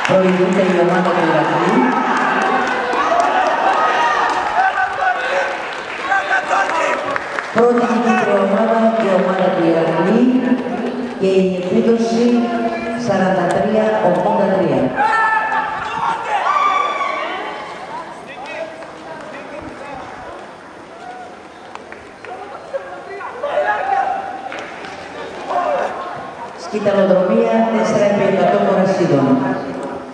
Προηγείται η ομάδα του Ηρακλή. Πρώτη νικήτρια ομάδα η ομάδα του Ηρακλή και η επίδοση 43-83. Σκηταλοδρομία 4x100 Κορασίδων.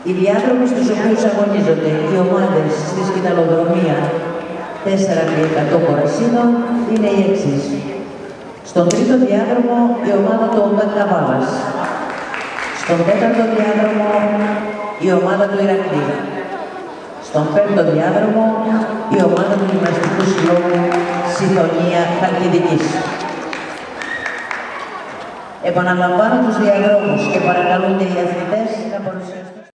Οι διάδρομοι στους οποίους αγωνίζονται οι ομάδες στη σκηταλοδρομία 4x100 Κορασίδων είναι οι εξής. Στον τρίτο διάδρομο η ομάδα του ΟΚΑ Καβάλας. Στον τέταρτο διάδρομο η ομάδα του Ηρακλή. Στον πέμπτο διάδρομο η ομάδα του Γυμναστικού Συλλόγου Συντονία Χαλκιδικής. Επαναλαμβάνω τους διαδρόμους και παρακαλούνται οι